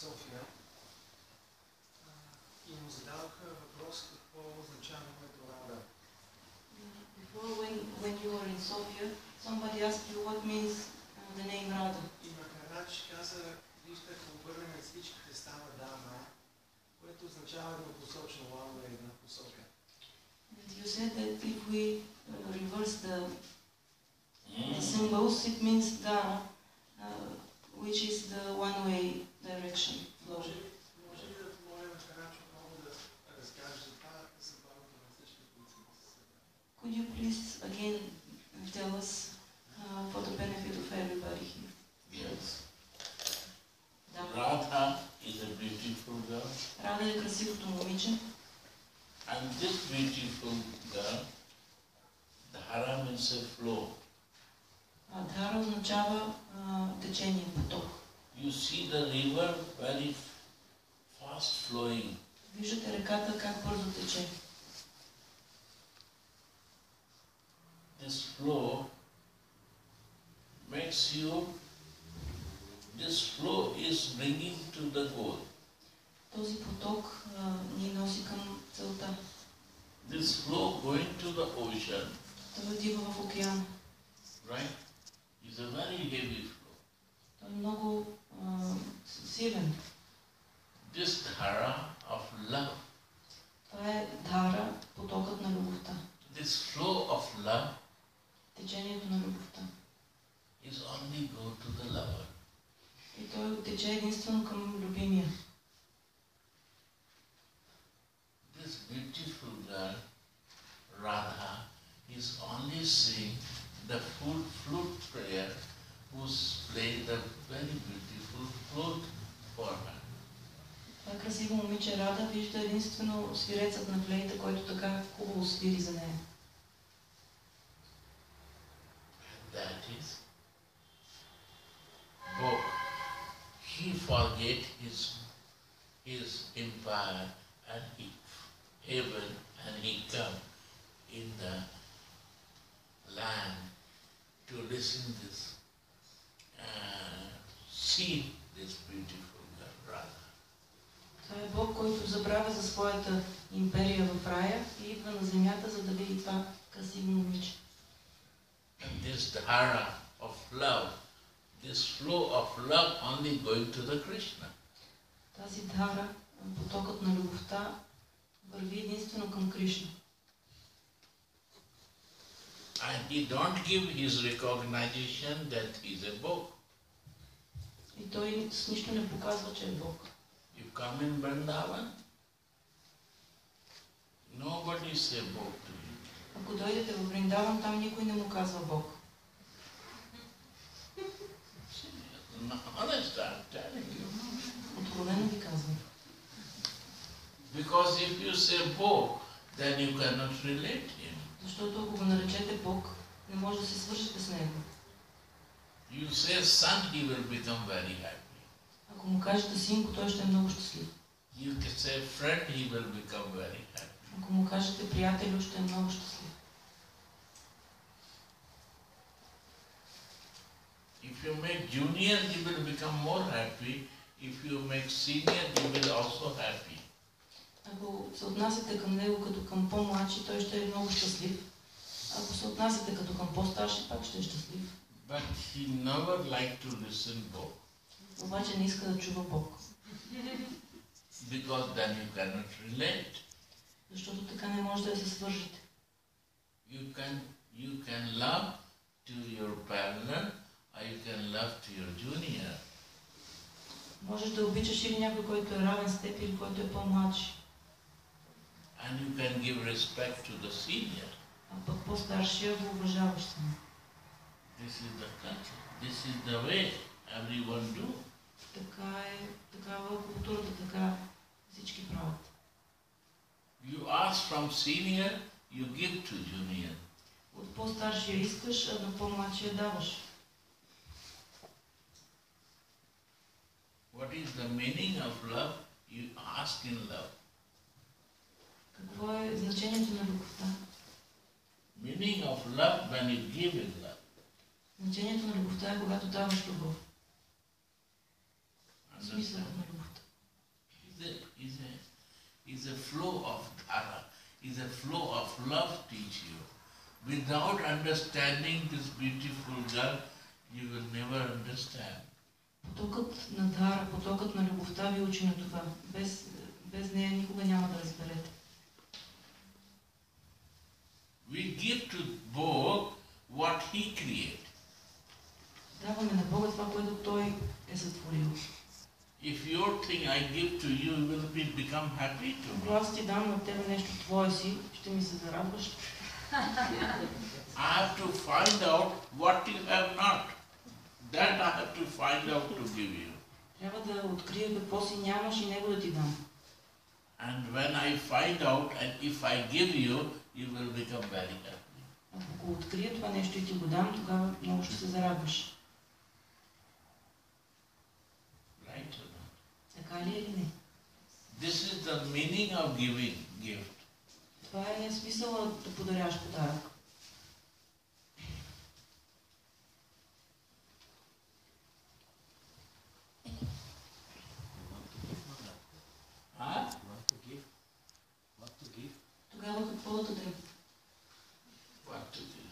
София и му задаваха въпрос какво означава името Рада. Before, when you were in Sofia, somebody asked you what means the name Rada. И Махарадж каза, вижте, ако обърнем всичките става дама, което означава еднопосочно, лава е една посока. And you said that if we reverse the symbols, it means Dana, which is the one-way direction flow. Може ли да помоля Махарадж отново да разкаже за това забавното на всички, които са се събрали? Could you please again tell us for the benefit of everybody here? Yes. Да. Radha is a beautiful girl. Рада е красивото момиче. And this beautiful girl, Dhara means a flow. Dhara означава течение, поток. You see the river very fast flowing. Виждате реката как бързо тече. This flow makes you, this flow is bringing to the goal. Този поток ни носи към целта. This flow going to the ocean, Той отива в океана. right, is a very heavy flow. Той е много силен. This dhara of love, Това е Dhara, потокът на любовта. this flow of love Течението на любовта. is only go to the lover. И той тече единствено към любимия. This beautiful girl, Radha, is only saying the flute player who's played the very beautiful flute for her. Това красиво момиче Рада вижда единствено свирецът на флейта, който така хубаво свири за нея. That is Bok. He forget his empire and heaven, and he come in the land to listen this, see this beautiful girl, Radha. Това е Бог, който забравя за своята империя в рая и идва на земята, за да види това красиво момиче. And this dhara of love, this flow of love only going to the Krishna. Тази Dhara, потокът на любовта, върви единствено към Кришна. And he don't give his recognition that he's a Bog. И той с нищо не показва, че е Бог. You come in Vrindavan, nobody say Bog to you. Ако дойдете в Вриндаван, там никой не му казва Бог. Honest, I'm telling you. Откровено ви казвам. Because if you say Bog, then you cannot relate him. Защото ако го наречете Бог, не може да се свържете с него. You say son, he will become very happy. Ако му кажете синко, той ще е много щастлив. You can say friend, he will become very happy. Ако му кажете приятелю, ще е много щастлив. If you make junior, he will become more happy. If you make senior, he will also happy. Ако се отнасяте към него като към по-младши, той ще е много щастлив. Ако се отнасяте като към по-старши, пак ще е щастлив. But he never liked to listen Bog. Обаче не иска да чува Бог. Because then you cannot relate. Защото така не може да се свържете. You can love to your parallel, or you can love to your junior. Можеш да обичаш или някой, който е равен с теб, или който е по-младши. And you can give respect to the senior. А пък по-старшия го уважаваш само. This is the culture. This is the way everyone do. Такава е културата, така всички правят. You ask from senior, you give to junior. От по-старшия искаш, а на по-младшия даваш. What is the meaning of love? You ask in love. Какво е значението на любовта? Meaning of love when you give in love. Значението на любовта е когато даваш любов. Смисълът на любовта. is a flow of dhara, is a flow of love teach you. Without understanding this beautiful girl, you will never understand. Потокът на Дхара, потокът на любовта ви учи на това. Без нея никога няма да разберете. We give to Bog what he created. Даваме на Бога това, което Той е сътворил. If your thing I give to you, will become happy to Ако me. аз ти дам на тебе нещо твое си, ще ми се зарадваш. I have to find out what you have not. That I have to find out to give you. Трябва да открия какво си нямаш и него да ти дам. And when I find out, and if I give you, you will become very happy. Ако открия това нещо и ти го дам, тогава много ще се зарадваш. Right or not? Така ли или не? This is the meaning of giving gift. Това е смисъла да подаряваш подарък. Huh? What to give? Тогава какво да дадем? What to give?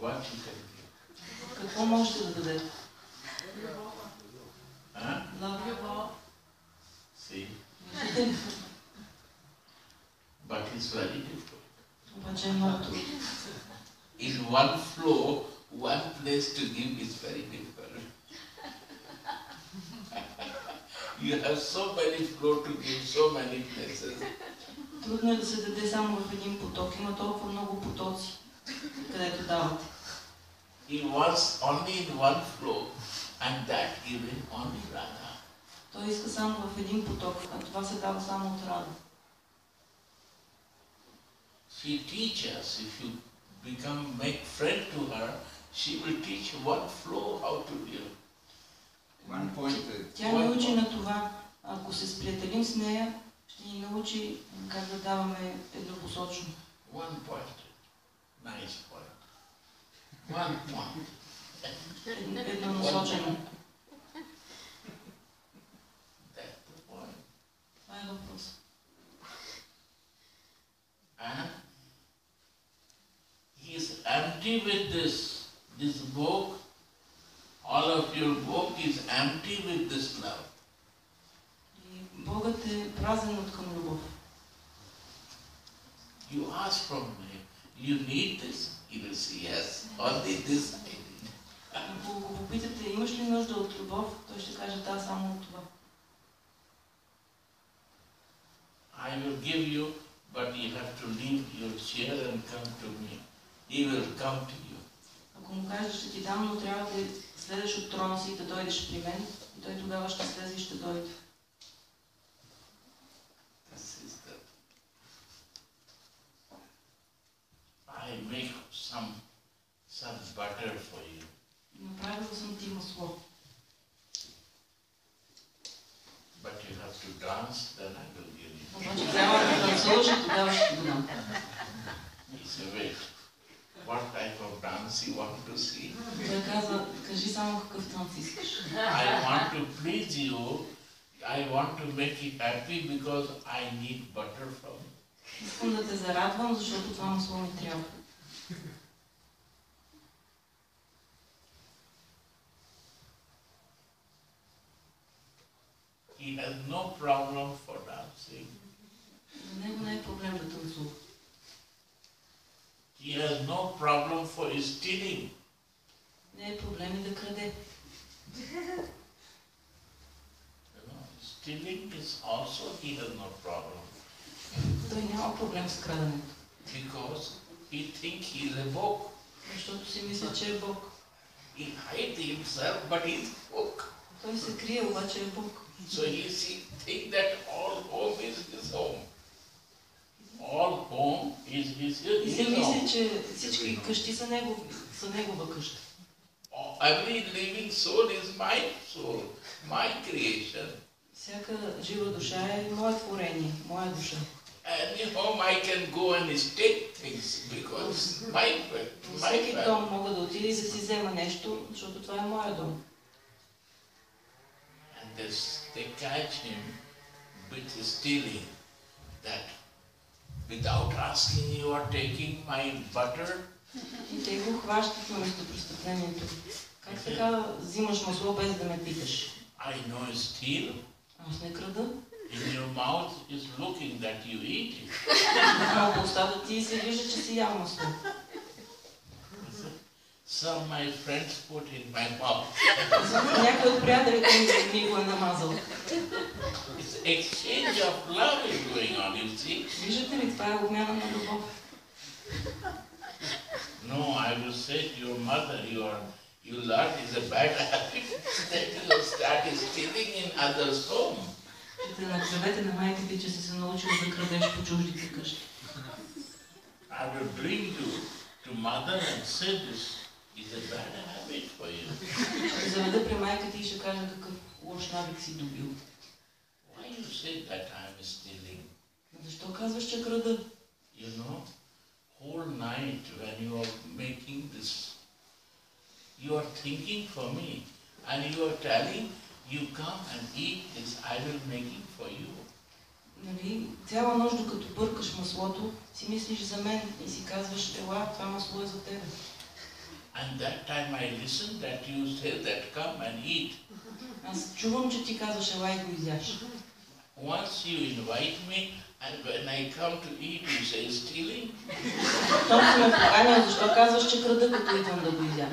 What you can give? Какво можете да дадете? Huh? Лъв. See? Виждате ли? But it's very difficult. Обаче е много трудно. In one flow, one place to give is very difficult. You have so many flow to give, so many places. Трудно е да се даде само в един поток. Има толкова много потоци, където давате. He wants only in one flow, and that given only Radha. Той иска само в един поток, а това се дава само от Рада. She teaches, if you make friend to her, she will teach one flow how to live. One point. Тя ни учи на това. Ако се сприятелим с нея, ще ни научи как да даваме еднопосочно. One point. Nice point. One point. Еднонасочено. That's the point. Това е въпрос. And he is empty with this book. All of your book is empty with this love. И Богът е празен от към любов. You ask from me, you need this? He will say yes. Only this I need. Ако го попитате, имаш ли нужда от любов, той ще каже да, само от това. I will give you, but you have to leave your chair and come to me. He will come to you. Ако му кажеш, ще ти дам, но трябва да слезеш от трона си и да дойдеш при мен, и той тогава ще слезе и ще дойде. I make some butter for you. Направил съм ти масло. But you have to dance, then I will give you. Обаче трябва да танцуваш и тогава ще го дам. He said, wait, what type of dance you want to see? Той каза, кажи само какъв танц искаш. I want to please you. I want to make you happy because I need butter from you. Искам да те зарадвам, защото това масло ми трябва. He has no problem for dancing. За него не е проблем да танцува. He has no problem for stealing. Не е проблем и да краде. Stealing is also, he has no problem. Той няма проблем с краденето. Because he thinks he is a Bog. Защото си мисля, че е Бог. He hides himself, but he is Bog. Той се крие, обаче е Бог. So he thinks that all home is his home. All home is his И си home. мисли, че всички къщи са негова къща. Every living soul is my soul, my creation. Всяка жива душа е мое творение, моя душа. Any home I can go and take things because Във всеки дом мога да отида и да си взема нещо, защото това е моя дом. And they catch him with stealing, that without asking you are taking my butter. И те го хващат на местопрестъплението. Как така взимаш масло без да ме питаш? I know steal. Аз не крада. In your mouth is looking that you eat it. Но по устата ти се вижда, че си ял масло. Some my friends put in my mouth. Някой от приятелите ми го е намазал. It's exchange of love is going on, you see. Виждате ли, това е обмяна на любов. No, I will say to your mother, you learn is a bad habit that you start stealing in others' home. Ще накривете на майка ти, че си се научил да крадеш по чуждите къщи. I will bring you to mother and say this is a bad habit for you. Ще заведа при майка ти и ще кажа какъв лош навик си добил. Why you say that I am stealing? Защо казваш, че крада? You know, whole night when you are making this, you are thinking for me and you are telling, you come and eat this, I will make it for you. Нали, цяла нощ, докато бъркаш маслото, си мислиш за мен и си казваш, ела, това масло е за тебе. And that time I listen that you say that come and eat. Аз чувам, че ти казваш, ела и го изяш. Once you invite me and when I come to eat you say stealing. Щом си ме поканял, защо казваш, че крада, като идвам да го изям?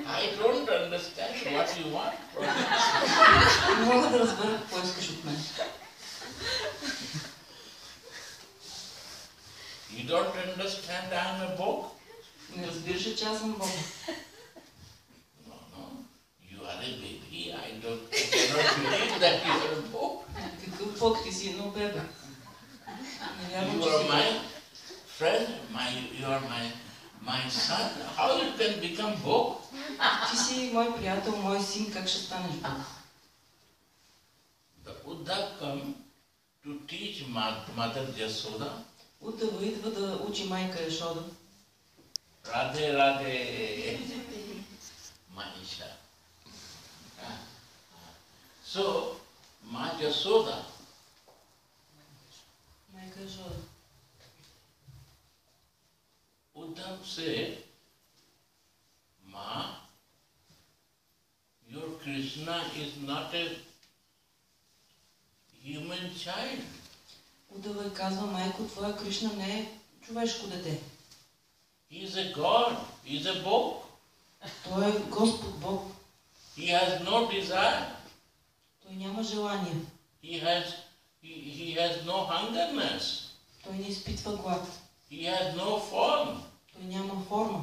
I don't understand what you want from me. Не мога да разбера какво искаш от мен. You don't understand I am a Bog? Не разбираш ли, че аз съм Бог? No, no. You are a baby. I cannot believe that you are a Bog. Какъв Бог ти си, едно бебе? Не вярвам, You че are си my friend. You are my son. How you can become Bog? Ти си мой приятел, мой син, как ще станеш Бог? The Uddhav come to teach Mother Jasoda. Удава идва да учи майка Ешода. Radhe Radhe Manisha. So, Ma Jasoda, Майка Ешода. Uddhav said, Ma, your Krishna is not a human child. Удава и казва, майко, твоя Кришна не е човешко дете. He is a God. He is a Bog. Той е Господ Бог. He has no desire. Той няма желание. He has no hungerness. Той не изпитва глад. He has no form. Той няма форма.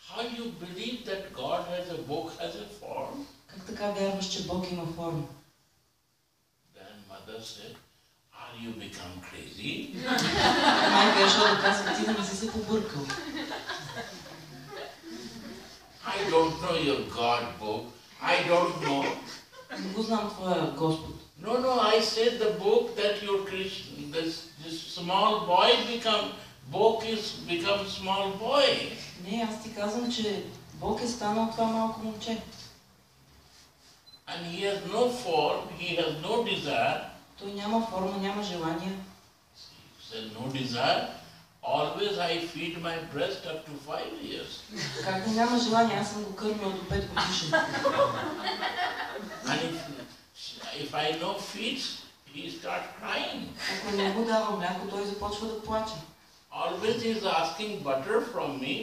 How you believe that God has a Bog has a form? Как така вярваш, че Бог има форма? Then mother said, are you become crazy? Майка Ешода казва, ти да не си се побъркал. I don't know your God Bog. I don't know. Не го знам твоя Господ. No, I said the book that your Krishna, this small boy become small boy. Не, аз ти казвам, че Бог е станал това малко момче. And he has no form, he has no desire. Той няма форма, няма желание. He said no desire. Always I feed my breast up to 5 years. Как да няма желание? Аз съм го кърмил до 5 годишен. And if I no feeds, he start crying. Ако не му дава мляко, той започва да плаче. Always he is asking butter from me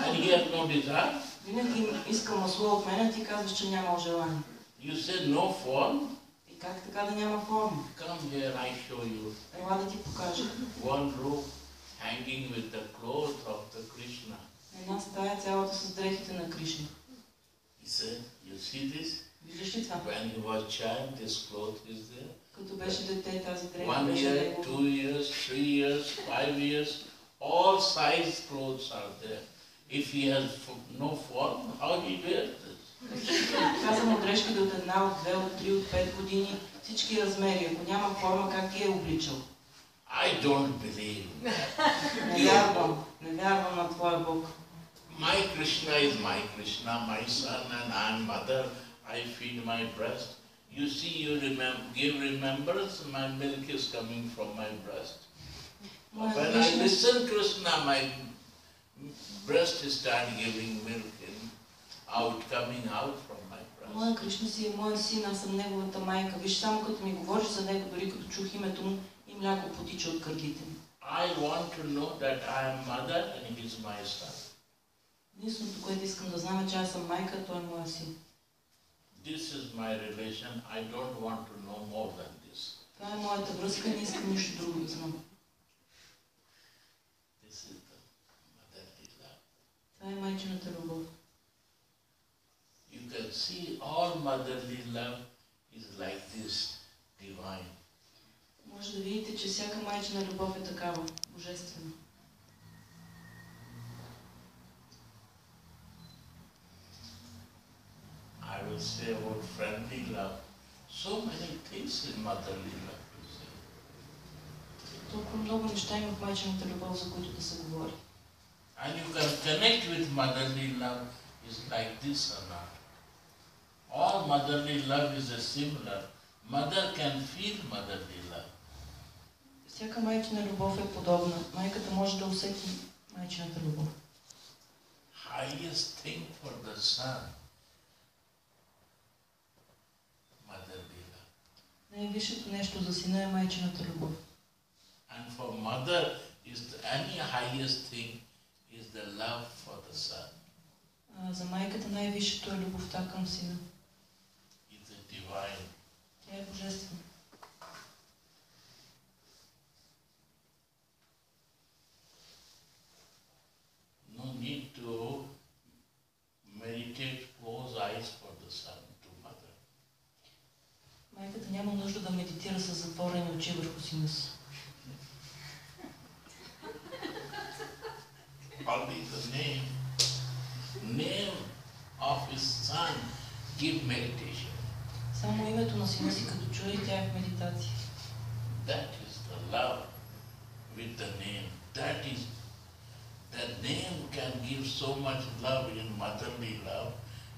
and he has no desire. Винаги иска масло от мен, ти казваш, че няма желание. You said no form. И как така да няма форма? Come here, I show you. Ела да ти покажа. One room hanging with the clothes of the Krishna. Една стая цялата с дрехите на Кришна. He said, you see this? Виждаш ли това? When he was child, this cloth is there. Като беше дете, тази дреха 1 беше year, него. 2 years, 3 years, 5 years, all size clothes are there. If he has no form, how he wears this? Каза му дрежките от 1, от 2, от 3, от 5 години, всички размери. Ако няма форма, как ги е обличал? I don't believe. Не вярвам на твоя Бог. My Krishna is my Krishna, my son and I am mother. I feed my breast. You see, you give remembrance, my milk is coming from my breast. Моя When I Кришна, listen Krishna, my breast start giving milk and coming out from my breast. моя Кришна си е моят син, аз съм неговата майка. Виж, само като ми говориш за него, дори като чух името му, и мляко потича от гърдите ми. I want to know that I am mother and he is my son. Единственото, което искам да знам е, че аз съм майка, а той е моя син. This is my relation. I don't want to know more than this. Това е моята връзка, не искам нищо друго да знам. This is the motherly love. Това е майчината любов. You can see all motherly love is like this, divine. Може да видите, че всяка майчина любов е такава, божествена. I will say about friendly love. So many things in motherly love. You see. Толкова много неща има в майчината любов, за които да се говори. And you can connect with motherly love is like this or not. All motherly love is a similar. Mother can feel motherly love. Всяка майчина любов е подобна. Майката може да усети майчината любов. Highest thing for the son, motherly love. Най-висшето нещо за сина е майчината любов. And for mother is any highest thing is the love for the son. За майката най-висшето е любовта към сина. It's a divine. Тя е божествена. No need to meditate, close eyes for the son to mother. Майката няма нужда да медитира с затворени очи върху сина си. Only the name of his son give meditation. Само името на сина си, като чуе, тя е в медитация. That is the love with the name. That name can give so much love in motherly love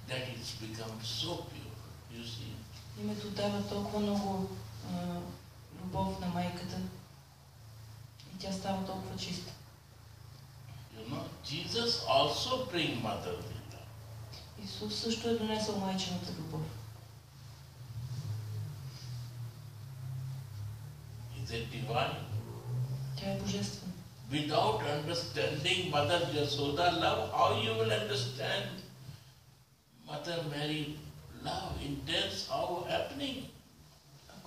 that it's become so pure. You see. Името дава толкова много любов на майката и тя става толкова чиста. You know, Jesus also bring motherly love. Исус също е донесъл майчината любов. Is it divine? Тя е божествена. Without understanding Mother Yasoda love, how you will understand Mother Mary love, intense, how happening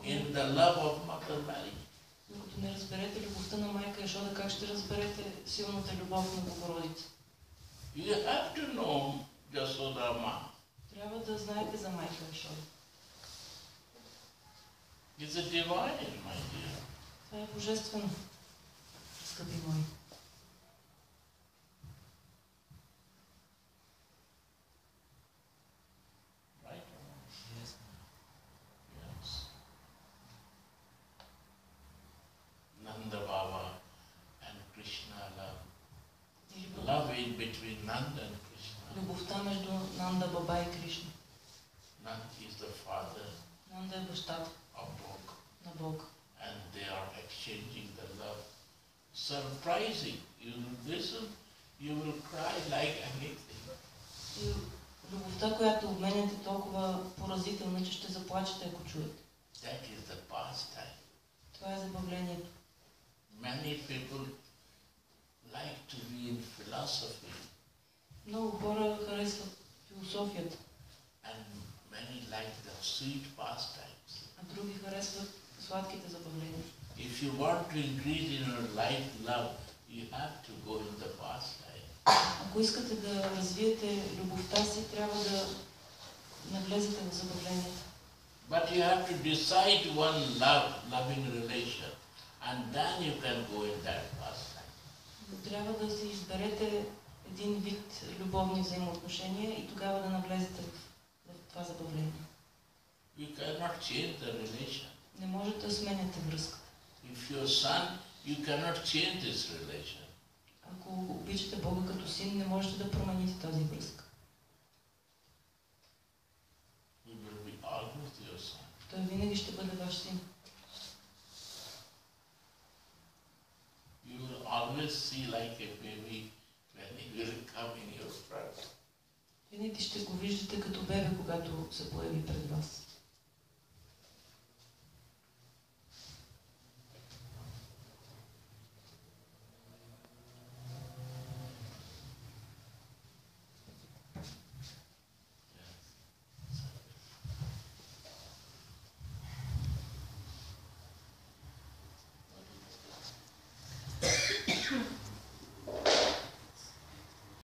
in the love of Mother Mary? Докато не разберете любовта на майка Яшода, как ще разберете силната любов на Богородица? You have to know Yasoda Ma. Трябва да знаете за майка Яшода. It's a divine, my dear. Това е божествено, скъпи мои. Right? Yes. Yes. Nanda Baba and Krishna love. Или Love in between Nanda and Krishna. любовта между Нанда Баба и Кришна. Nanda is the father Нанда е бащата of Bog, на Бог. and they are exchanging the love. Surprising. You will listen, you will cry like anything. И любовта, която обменяте, е толкова поразителна, че ще заплачете, ако чуете. That is the pastime. Това е забавлението. Many people like to be in philosophy, Много хора харесват философията, and many like the sweet pastimes. а други харесват сладките забавления. If you want to increase in your life love, you have to go in the pastime. Ако искате да развиете любовта си, трябва да навлезете в забавлението. But you have to decide one loving relation, and then you can go in that pastime. Но трябва да си изберете един вид любовни взаимоотношения и тогава да навлезете в това забавление. You cannot change the relation. Не можете да сменяте връзката. If you're son, you cannot change this relation. Ако обичате Бога като син, не можете да промените тази връзка. You will be always your son. Той винаги ще бъде ваш син. You will always see like a baby when he will come in your front. Винаги ще го виждате като бебе, когато се появи пред вас.